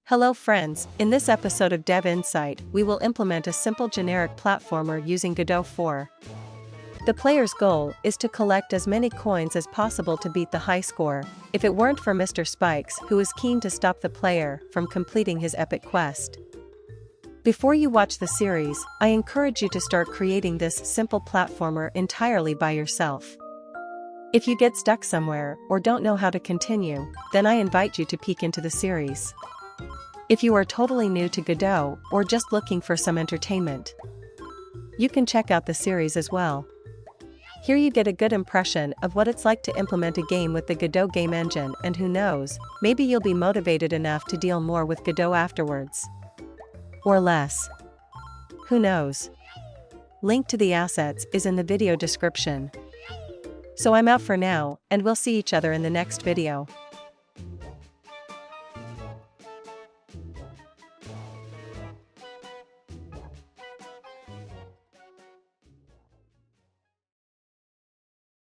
Hello friends, in this episode of Dev Insight, we will implement a simple generic platformer using Godot 4. The player's goal is to collect as many coins as possible to beat the high score, if it weren't for Mr. Spikes, who is keen to stop the player from completing his epic quest. Before you watch the series, I encourage you to start creating this simple platformer entirely by yourself. If you get stuck somewhere or don't know how to continue, then I invite you to peek into the series. If you are totally new to Godot or just looking for some entertainment, you can check out the series as well. Here you get a good impression of what it's like to implement a game with the Godot game engine, and who knows, maybe you'll be motivated enough to deal more with Godot afterwards. Or less. Who knows? Link to the assets is in the video description. So I'm out for now, and we'll see each other in the next video.